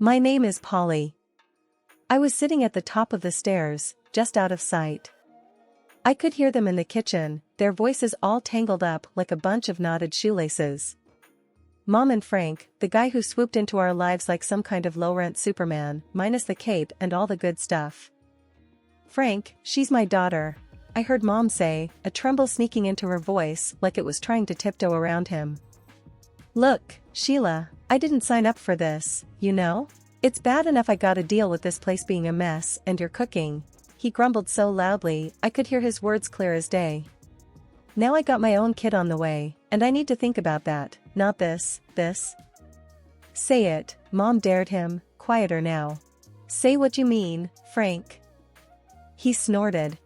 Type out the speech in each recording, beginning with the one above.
My name is Polly. I was sitting at the top of the stairs, just out of sight. I could hear them in the kitchen, their voices all tangled up like a bunch of knotted shoelaces. Mom and Frank, the guy who swooped into our lives like some kind of low-rent Superman, minus the cape and all the good stuff. Frank, she's my daughter, I heard Mom say, a tremble sneaking into her voice like it was trying to tiptoe around him. Look, Sheila, I didn't sign up for this, you know? It's bad enough I gotta deal with this place being a mess and you're cooking. He grumbled so loudly, I could hear his words clear as day. Now I got my own kid on the way, and I need to think about that, not this. Say it, Mom dared him, quieter now. Say what you mean, Frank. He snorted.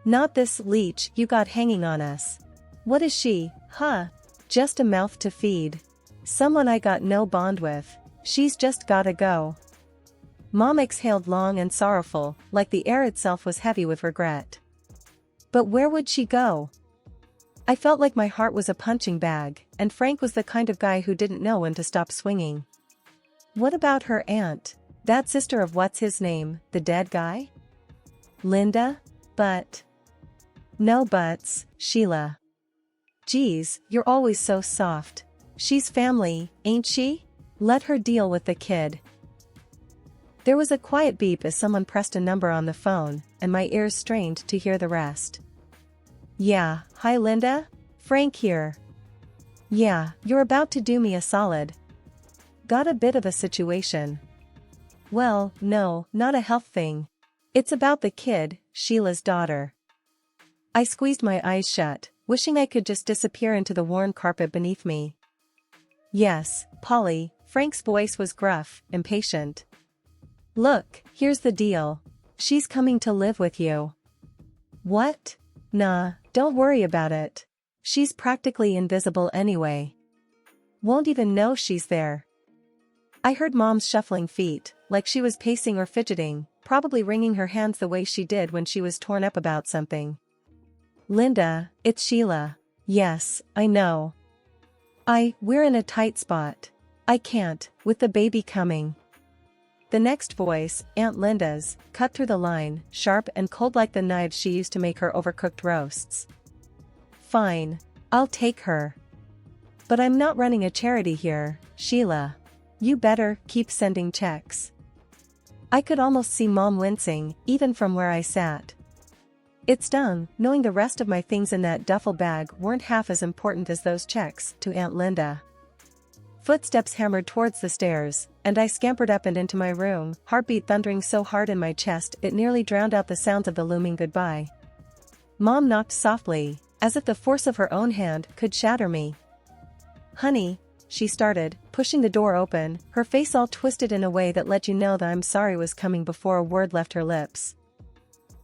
Not this leech you got hanging on us. What is she, huh? Just a mouth to feed. Someone I got no bond with. She's just gotta go. Mom exhaled long and sorrowful, like the air itself was heavy with regret. But where would she go? I felt like my heart was a punching bag, and Frank was the kind of guy who didn't know when to stop swinging. What about her aunt? That sister of what's his name, the dead guy? Linda? But. No buts, Sheila. Geez, you're always so soft. She's family, ain't she? Let her deal with the kid. There was a quiet beep as someone pressed a number on the phone, and my ears strained to hear the rest. Yeah, hi Linda? Frank here. Yeah, you're about to do me a solid. Got a bit of a situation. Well, no, not a health thing. It's about the kid, Sheila's daughter. I squeezed my eyes shut, wishing I could just disappear into the worn carpet beneath me. Yes, Polly, Frank's voice was gruff, impatient. Look, here's the deal. She's coming to live with you. What? Nah, don't worry about it. She's practically invisible anyway. Won't even know she's there. I heard Mom's shuffling feet, like she was pacing or fidgeting, probably wringing her hands the way she did when she was torn up about something. Linda, it's Sheila. Yes, I know. We're in a tight spot. I can't, with the baby coming. The next voice, Aunt Linda's, cut through the line, sharp and cold like the knives she used to make her overcooked roasts. Fine. I'll take her. But I'm not running a charity here, Sheila. You better keep sending checks. I could almost see Mom wincing, even from where I sat. It stung, knowing the rest of my things in that duffel bag weren't half as important as those checks to Aunt Linda. Footsteps hammered towards the stairs, and I scampered up and into my room, heartbeat thundering so hard in my chest it nearly drowned out the sounds of the looming goodbye. Mom knocked softly, as if the force of her own hand could shatter me. Honey, she started, pushing the door open, her face all twisted in a way that let you know that I'm sorry was coming before a word left her lips.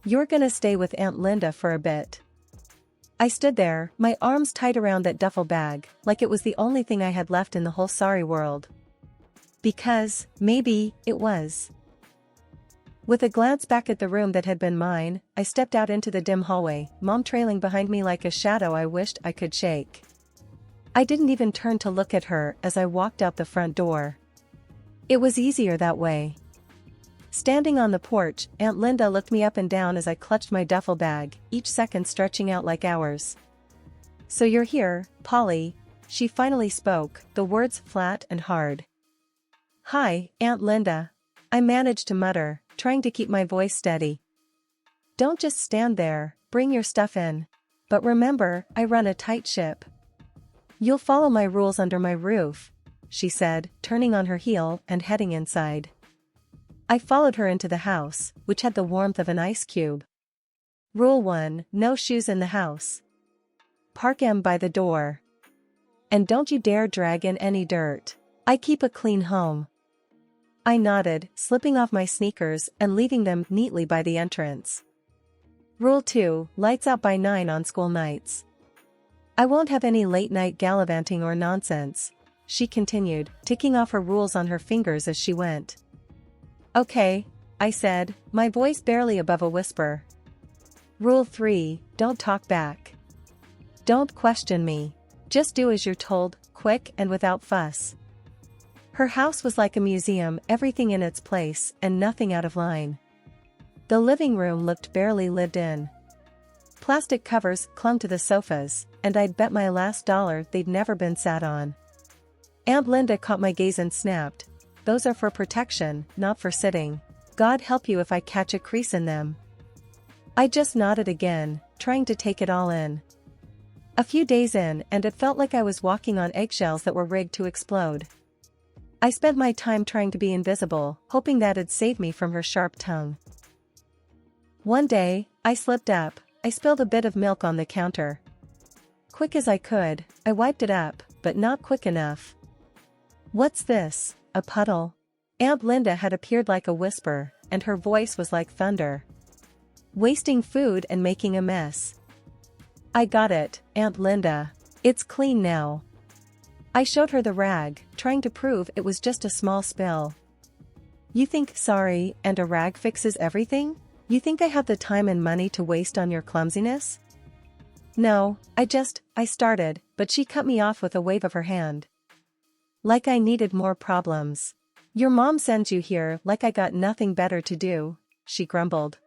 You're gonna stay with Aunt Linda for a bit. I stood there, my arms tight around that duffel bag, like it was the only thing I had left in the whole sorry world. Because, maybe, it was. With a glance back at the room that had been mine, I stepped out into the dim hallway, Mom trailing behind me like a shadow I wished I could shake. I didn't even turn to look at her as I walked out the front door. It was easier that way. Standing on the porch, Aunt Linda looked me up and down as I clutched my duffel bag, each second stretching out like hours. So you're here, Polly, she finally spoke, the words flat and hard. Hi, Aunt Linda. I managed to mutter, trying to keep my voice steady. Don't just stand there, bring your stuff in. But remember, I run a tight ship. You'll follow my rules under my roof, she said, turning on her heel and heading inside. I followed her into the house, which had the warmth of an ice cube. Rule 1, no shoes in the house. Park 'em by the door. And don't you dare drag in any dirt. I keep a clean home. I nodded, slipping off my sneakers and leaving them neatly by the entrance. Rule 2, lights out by 9 on school nights. I won't have any late-night gallivanting or nonsense, she continued, ticking off her rules on her fingers as she went. Okay, I said, my voice barely above a whisper. Rule 3, don't talk back. Don't question me. Just do as you're told, quick and without fuss. Her house was like a museum, everything in its place and nothing out of line. The living room looked barely lived in. Plastic covers clung to the sofas, and I'd bet my last dollar they'd never been sat on. Aunt Linda caught my gaze and snapped, "Those are for protection, not for sitting. God help you if I catch a crease in them." I just nodded again, trying to take it all in. A few days in and it felt like I was walking on eggshells that were rigged to explode. I spent my time trying to be invisible, hoping that'd save me from her sharp tongue. One day, I slipped up. I spilled a bit of milk on the counter. Quick as I could, I wiped it up, but not quick enough. "What's this, a puddle?" Aunt Linda had appeared like a whisper, and her voice was like thunder. "Wasting food and making a mess." "I got it, Aunt Linda. It's clean now." I showed her the rag, trying to prove it was just a small spill. "You think sorry and a rag fixes everything? You think I have the time and money to waste on your clumsiness?" "No, I started, but she cut me off with a wave of her hand. Like I needed more problems. "Your mom sends you here like I got nothing better to do," she grumbled.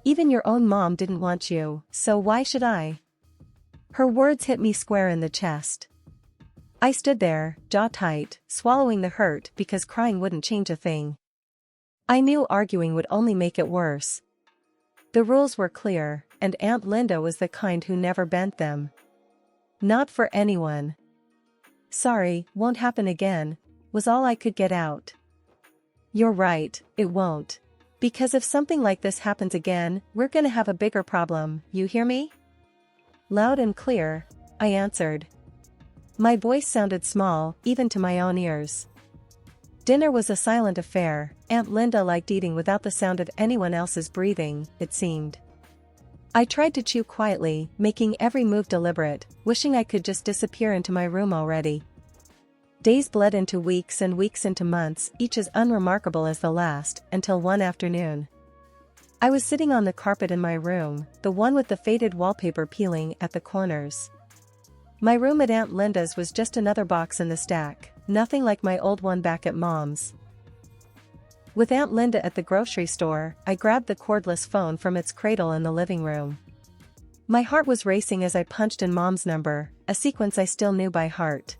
"Even your own mom didn't want you, so why should I?" Her words hit me square in the chest. I stood there, jaw tight, swallowing the hurt because crying wouldn't change a thing. I knew arguing would only make it worse. The rules were clear, and Aunt Linda was the kind who never bent them. Not for anyone. "Sorry, won't happen again," was all I could get out. "You're right, it won't. Because if something like this happens again, we're gonna have a bigger problem, you hear me?" Loud and clear, I answered. My voice sounded small, even to my own ears. Dinner was a silent affair. Aunt Linda liked eating without the sound of anyone else's breathing, it seemed. I tried to chew quietly, making every move deliberate, wishing I could just disappear into my room already. Days bled into weeks and weeks into months, each as unremarkable as the last, until one afternoon. I was sitting on the carpet in my room, the one with the faded wallpaper peeling at the corners. My room at Aunt Linda's was just another box in the stack, nothing like my old one back at Mom's. With Aunt Linda at the grocery store, I grabbed the cordless phone from its cradle in the living room. My heart was racing as I punched in Mom's number, a sequence I still knew by heart.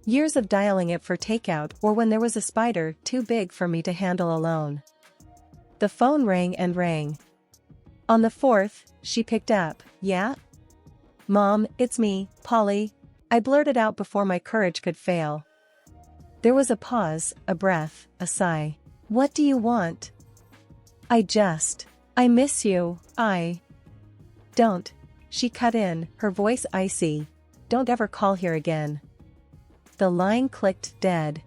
Years of dialing it for takeout or when there was a spider too big for me to handle alone. The phone rang and rang. On the fourth, she picked up. "Yeah? Mom, it's me, Polly," I blurted out before my courage could fail. There was a pause, a breath, a sigh. "What do you want?" I miss you, Don't." She cut in, her voice icy. "Don't ever call here again." The line clicked dead.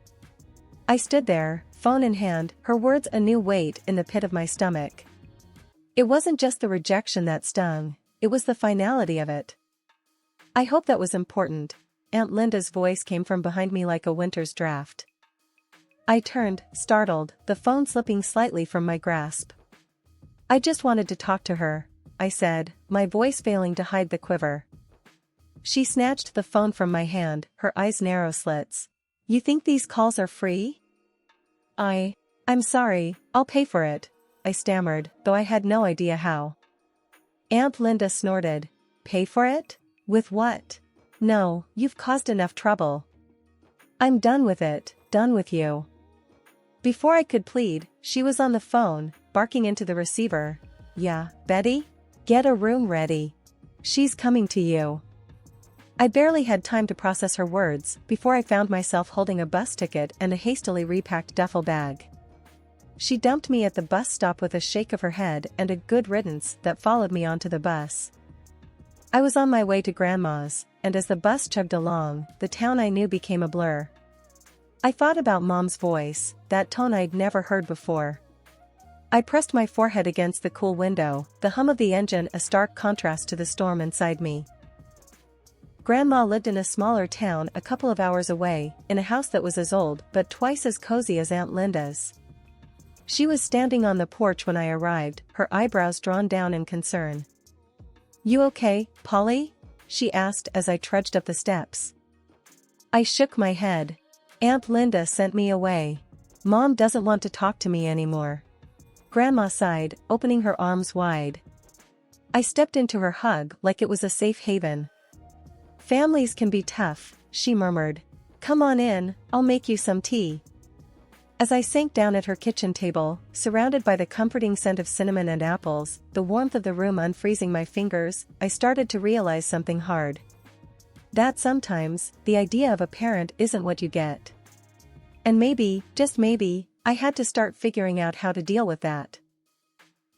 I stood there, phone in hand, her words a new weight in the pit of my stomach. It wasn't just the rejection that stung, it was the finality of it. "I hope that was important." Aunt Linda's voice came from behind me like a winter's draft. I turned, startled, the phone slipping slightly from my grasp. "I just wanted to talk to her," I said, my voice failing to hide the quiver. She snatched the phone from my hand, her eyes narrow slits. "You think these calls are free?" I'm sorry, I'll pay for it," I stammered, though I had no idea how. Aunt Linda snorted. "Pay for it? With what? No, you've caused enough trouble. I'm done with it, done with you." Before I could plead, she was on the phone, barking into the receiver. "Yeah, Betty? Get a room ready. She's coming to you." I barely had time to process her words before I found myself holding a bus ticket and a hastily repacked duffel bag. She dumped me at the bus stop with a shake of her head and a good riddance that followed me onto the bus. I was on my way to Grandma's, and as the bus chugged along, the town I knew became a blur. I thought about Mom's voice, that tone I'd never heard before. I pressed my forehead against the cool window, the hum of the engine a stark contrast to the storm inside me. Grandma lived in a smaller town a couple of hours away, in a house that was as old but twice as cozy as Aunt Linda's. She was standing on the porch when I arrived, her eyebrows drawn down in concern. "You okay, Polly?" she asked as I trudged up the steps. I shook my head. Aunt Linda sent me away. Mom doesn't want to talk to me anymore. Grandma sighed, opening her arms wide. I stepped into her hug like it was a safe haven. Families can be tough, she murmured. Come on in, I'll make you some tea. As I sank down at her kitchen table, surrounded by the comforting scent of cinnamon and apples, the warmth of the room unfreezing my fingers, I started to realize something hard. That sometimes, the idea of a parent isn't what you get. And maybe, just maybe, I had to start figuring out how to deal with that.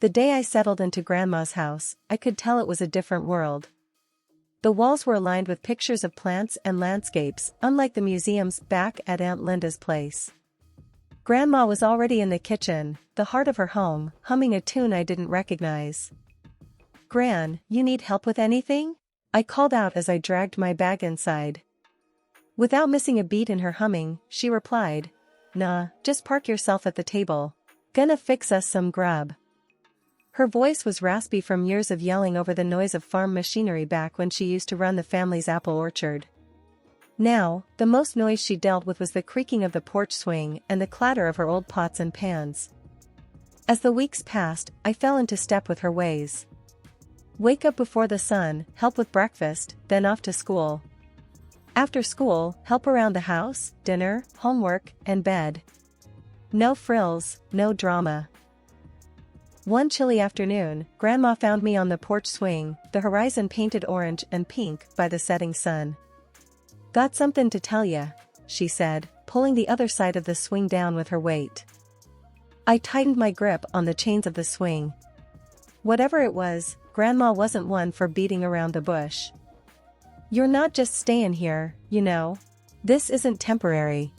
The day I settled into Grandma's house, I could tell it was a different world. The walls were lined with pictures of plants and landscapes, unlike the museums back at Aunt Linda's place. Grandma was already in the kitchen, the heart of her home, humming a tune I didn't recognize. Gran, you need help with anything? I called out as I dragged my bag inside. Without missing a beat in her humming, she replied, Nah, just park yourself at the table. Gonna fix us some grub. Her voice was raspy from years of yelling over the noise of farm machinery back when she used to run the family's apple orchard. Now, the most noise she dealt with was the creaking of the porch swing and the clatter of her old pots and pans. As the weeks passed, I fell into step with her ways. Wake up before the sun, help with breakfast, then off to school. After school, help around the house, dinner, homework, and bed. No frills, no drama. One chilly afternoon, Grandma found me on the porch swing, the horizon painted orange and pink by the setting sun. Got something to tell ya, she said, pulling the other side of the swing down with her weight. I tightened my grip on the chains of the swing. Whatever it was, Grandma wasn't one for beating around the bush. You're not just staying here, you know. This isn't temporary.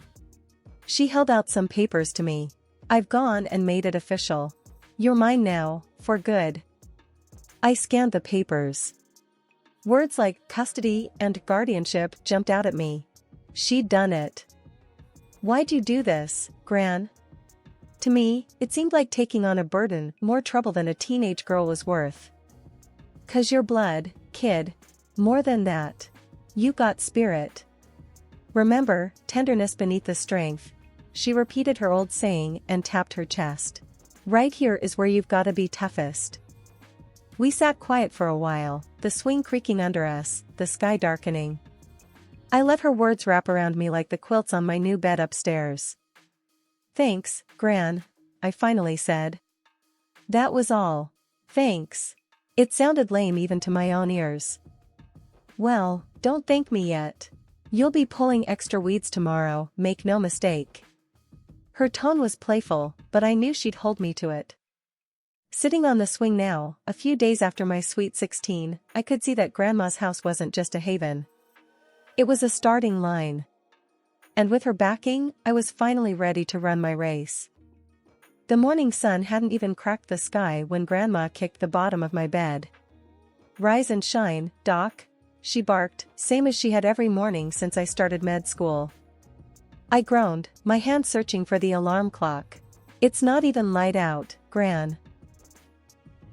She held out some papers to me. I've gone and made it official. You're mine now, for good. I scanned the papers. Words like custody and guardianship jumped out at me. She'd done it. Why'd you do this, Gran? To me, it seemed like taking on a burden, more trouble than a teenage girl was worth. 'Cause you're blood, kid. More than that. You got spirit. Remember, tenderness beneath the strength. She repeated her old saying and tapped her chest. Right here is where you've gotta be toughest. We sat quiet for a while, the swing creaking under us, the sky darkening. I let her words wrap around me like the quilts on my new bed upstairs. Thanks, Gran, I finally said. That was all. Thanks. It sounded lame even to my own ears. Well, don't thank me yet. You'll be pulling extra weeds tomorrow, make no mistake. Her tone was playful, but I knew she'd hold me to it. Sitting on the swing now, a few days after my sweet 16, I could see that Grandma's house wasn't just a haven. It was a starting line. And with her backing, I was finally ready to run my race. The morning sun hadn't even cracked the sky when Grandma kicked the bottom of my bed. Rise and shine, Doc, she barked, same as she had every morning since I started med school. I groaned, my hand searching for the alarm clock. It's not even light out, Gran.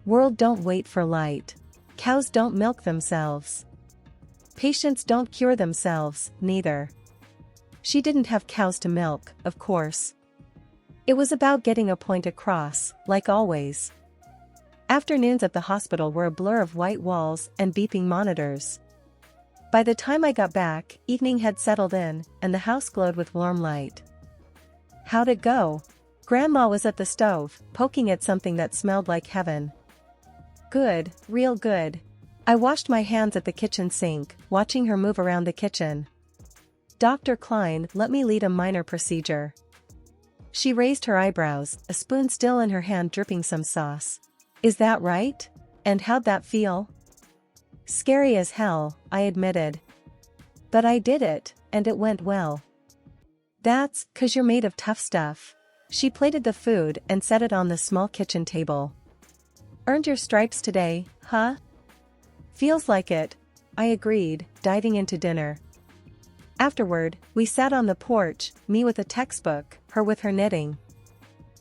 World don't wait for light. Cows don't milk themselves. Patients don't cure themselves, neither. She didn't have cows to milk, of course. It was about getting a point across, like always. Afternoons at the hospital were a blur of white walls and beeping monitors. By the time I got back, evening had settled in, and the house glowed with warm light. How'd it go? Grandma was at the stove, poking at something that smelled like heaven. Good, real good. I washed my hands at the kitchen sink, watching her move around the kitchen. Dr. Klein let me lead a minor procedure. She raised her eyebrows, a spoon still in her hand dripping some sauce. Is that right? And how'd that feel? Scary as hell, I admitted. But I did it, and it went well. That's 'cause you're made of tough stuff. She plated the food and set it on the small kitchen table. Earned your stripes today, huh? Feels like it, I agreed, diving into dinner. Afterward, we sat on the porch, me with a textbook, her with her knitting.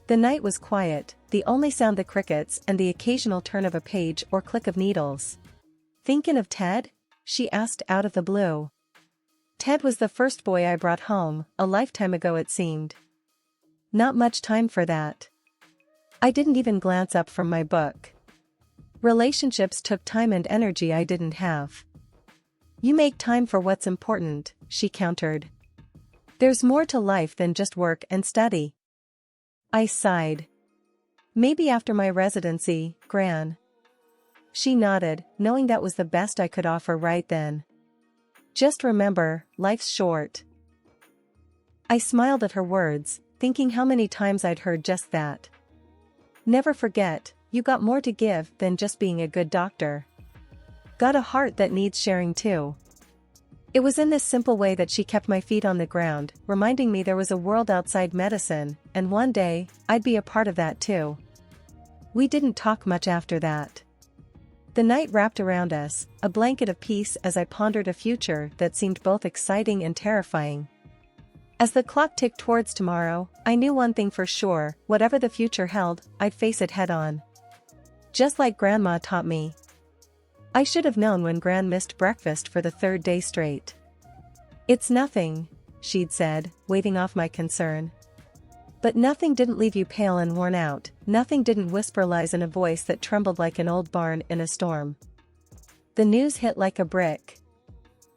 The night was quiet, the only sound the crickets and the occasional turn of a page or click of needles. Thinkin' of Ted? She asked out of the blue. Ted was the first boy I brought home, a lifetime ago it seemed. Not much time for that. I didn't even glance up from my book. Relationships took time and energy I didn't have. You make time for what's important, she countered. There's more to life than just work and study. I sighed. Maybe after my residency, Gran. She nodded, knowing that was the best I could offer right then. Just remember, life's short. I smiled at her words, thinking how many times I'd heard just that. Never forget, you got more to give than just being a good doctor. Got a heart that needs sharing too. It was in this simple way that she kept my feet on the ground, reminding me there was a world outside medicine, and one day, I'd be a part of that too. We didn't talk much after that. The night wrapped around us, a blanket of peace as I pondered a future that seemed both exciting and terrifying. As the clock ticked towards tomorrow, I knew one thing for sure, whatever the future held, I'd face it head-on. Just like Grandma taught me. I should have known when Gran missed breakfast for the third day straight. It's nothing, she'd said, waving off my concern. But nothing didn't leave you pale and worn out, nothing didn't whisper lies in a voice that trembled like an old barn in a storm. The news hit like a brick.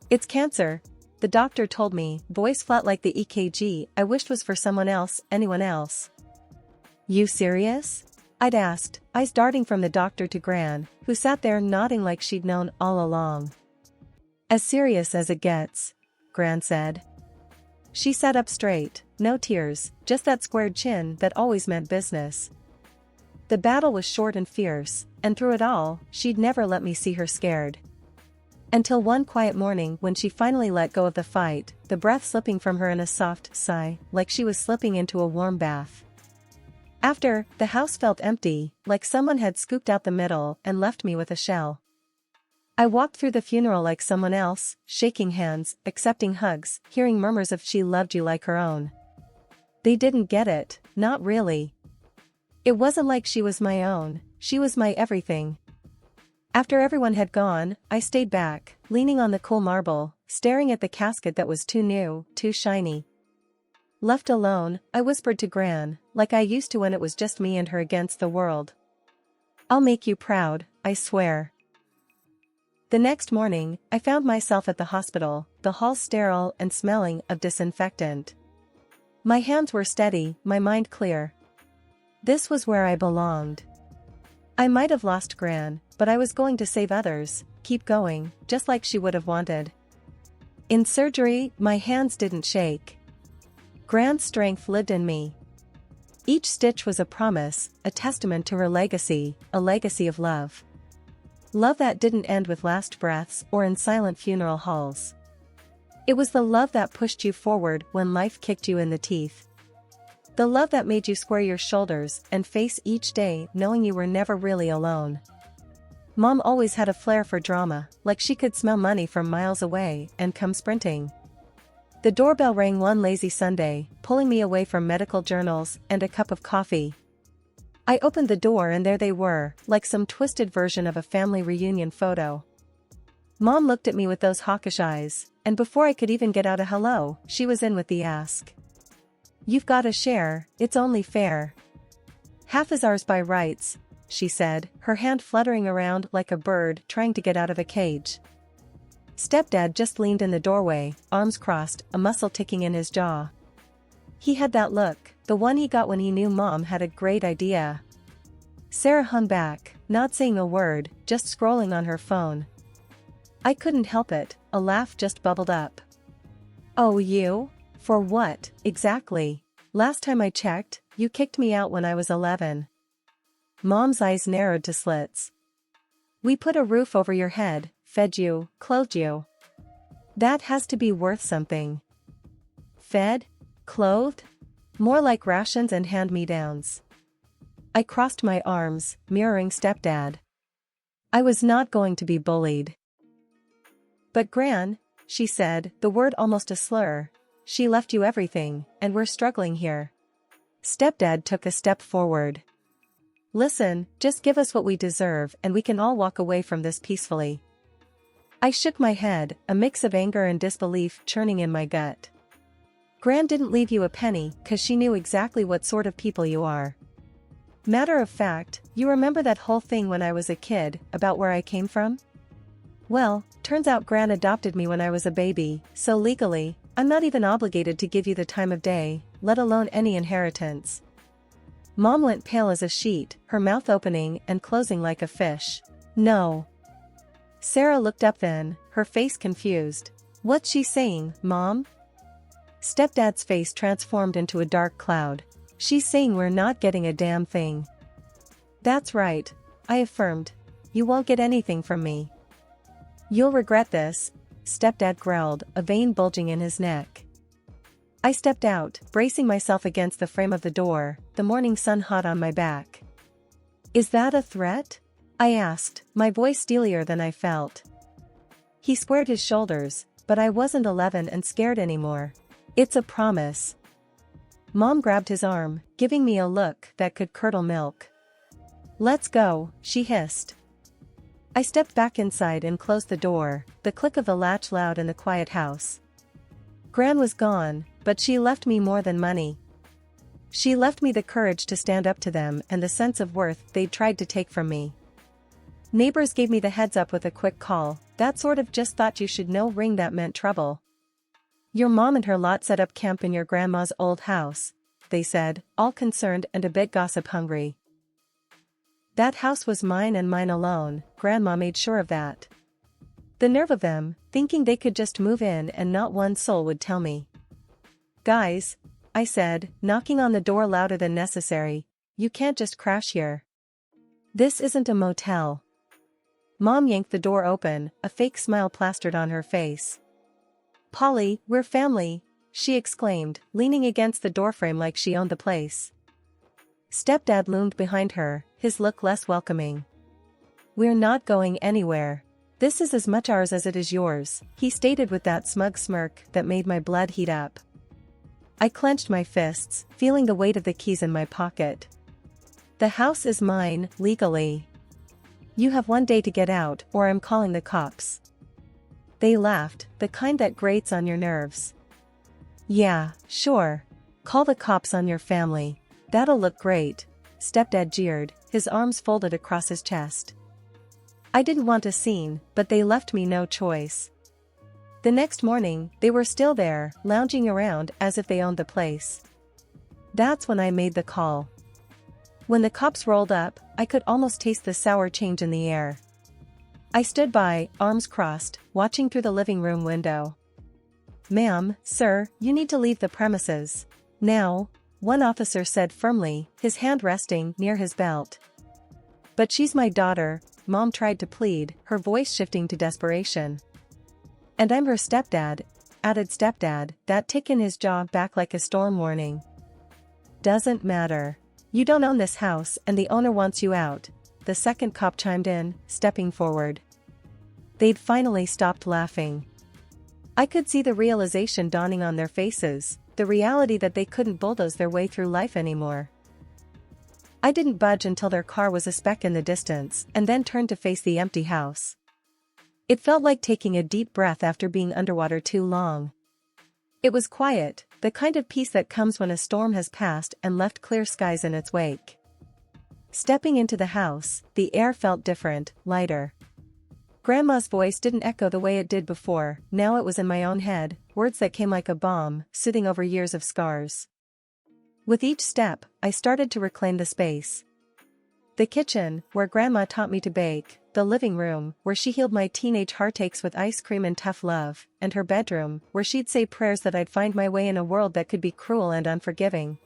It's cancer, the doctor told me, voice flat like the EKG I wished was for someone else, anyone else. You serious? I'd asked, eyes darting from the doctor to Gran, who sat there nodding like she'd known all along. As serious as it gets, Gran said. She sat up straight, no tears, just that squared chin that always meant business. The battle was short and fierce, and through it all, she'd never let me see her scared. Until one quiet morning when she finally let go of the fight, the breath slipping from her in a soft sigh, like she was slipping into a warm bath. After, the house felt empty, like someone had scooped out the middle and left me with a shell. I walked through the funeral like someone else, shaking hands, accepting hugs, hearing murmurs of "she loved you like her own." They didn't get it, not really. It wasn't like she was my own, she was my everything. After everyone had gone, I stayed back, leaning on the cool marble, staring at the casket that was too new, too shiny. Left alone, I whispered to Gran, like I used to when it was just me and her against the world. I'll make you proud, I swear. The next morning, I found myself at the hospital, the hall sterile and smelling of disinfectant. My hands were steady, my mind clear. This was where I belonged. I might have lost Gran, but I was going to save others, keep going, just like she would have wanted. In surgery, my hands didn't shake. Gran's strength lived in me. Each stitch was a promise, a testament to her legacy, a legacy of love. Love that didn't end with last breaths or in silent funeral halls. It was the love that pushed you forward when life kicked you in the teeth. The love that made you square your shoulders and face each day knowing you were never really alone. Mom always had a flair for drama, like she could smell money from miles away and come sprinting. The doorbell rang one lazy Sunday, pulling me away from medical journals and a cup of coffee. I opened the door and there they were, like some twisted version of a family reunion photo. Mom looked at me with those hawkish eyes, and before I could even get out a hello, she was in with the ask. You've got to share, it's only fair. Half is ours by rights, she said, her hand fluttering around like a bird trying to get out of a cage. Stepdad just leaned in the doorway, arms crossed, a muscle ticking in his jaw. He had that look, the one he got when he knew Mom had a great idea. Sarah hung back, not saying a word, just scrolling on her phone. I couldn't help it, a laugh just bubbled up. Oh, you? For what, exactly? Last time I checked, you kicked me out when I was 11. Mom's eyes narrowed to slits. We put a roof over your head, fed you, clothed you. That has to be worth something. Fed? Clothed? More like rations and hand-me-downs. I crossed my arms, mirroring stepdad. I was not going to be bullied. But Gran, she said, the word almost a slur, she left you everything, and we're struggling here. Stepdad took a step forward. Listen, just give us what we deserve and we can all walk away from this peacefully. I shook my head, a mix of anger and disbelief churning in my gut. Gran didn't leave you a penny, 'cause she knew exactly what sort of people you are. Matter of fact, you remember that whole thing when I was a kid, about where I came from? Well, turns out Gran adopted me when I was a baby, so legally, I'm not even obligated to give you the time of day, let alone any inheritance. Mom went pale as a sheet, her mouth opening and closing like a fish. No. Sarah looked up then, her face confused. What's she saying, Mom? Stepdad's face transformed into a dark cloud. She's saying we're not getting a damn thing. That's right, I affirmed. You won't get anything from me. You'll regret this, Stepdad growled, a vein bulging in his neck. I stepped out, bracing myself against the frame of the door, the morning sun hot on my back. Is that a threat? I asked, my voice steelier than I felt. He squared his shoulders, but I wasn't 11 and scared anymore. It's a promise. Mom grabbed his arm, giving me a look that could curdle milk. Let's go, she hissed. I stepped back inside and closed the door, the click of the latch loud in the quiet house. Gran was gone, but she left me more than money. She left me the courage to stand up to them and the sense of worth they'd tried to take from me. Neighbors gave me the heads up with a quick call, that sort of just thought you should know ring that meant trouble. Your mom and her lot set up camp in your grandma's old house, they said, all concerned and a bit gossip-hungry. That house was mine and mine alone, Grandma made sure of that. The nerve of them, thinking they could just move in and not one soul would tell me. Guys, I said, knocking on the door louder than necessary, you can't just crash here. This isn't a motel. Mom yanked the door open, a fake smile plastered on her face. Polly, we're family, she exclaimed, leaning against the doorframe like she owned the place. Stepdad loomed behind her, his look less welcoming. We're not going anywhere. This is as much ours as it is yours, he stated with that smug smirk that made my blood heat up. I clenched my fists, feeling the weight of the keys in my pocket. The house is mine, legally. You have one day to get out, or I'm calling the cops. They laughed, the kind that grates on your nerves. Yeah, sure. Call the cops on your family. That'll look great, Stepdad jeered, his arms folded across his chest. I didn't want a scene, but they left me no choice. The next morning, they were still there, lounging around as if they owned the place. That's when I made the call. When the cops rolled up, I could almost taste the sour change in the air. I stood by, arms crossed, watching through the living room window. Ma'am, sir, you need to leave the premises. Now, one officer said firmly, his hand resting near his belt. But she's my daughter, Mom tried to plead, her voice shifting to desperation. And I'm her stepdad, added Stepdad, that tick in his jaw back like a storm warning. Doesn't matter. You don't own this house and the owner wants you out, the second cop chimed in, stepping forward. They'd finally stopped laughing. I could see the realization dawning on their faces, the reality that they couldn't bulldoze their way through life anymore. I didn't budge until their car was a speck in the distance, and then turned to face the empty house. It felt like taking a deep breath after being underwater too long. It was quiet, the kind of peace that comes when a storm has passed and left clear skies in its wake. Stepping into the house, the air felt different, lighter. Grandma's voice didn't echo the way it did before, now it was in my own head, words that came like a bomb, soothing over years of scars. With each step, I started to reclaim the space. The kitchen, where Grandma taught me to bake, the living room, where she healed my teenage heartaches with ice cream and tough love, and her bedroom, where she'd say prayers that I'd find my way in a world that could be cruel and unforgiving.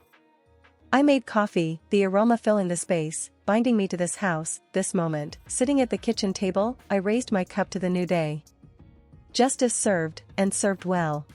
I made coffee, the aroma filling the space, binding me to this house, this moment. Sitting at the kitchen table, I raised my cup to the new day. Justice served, and served well.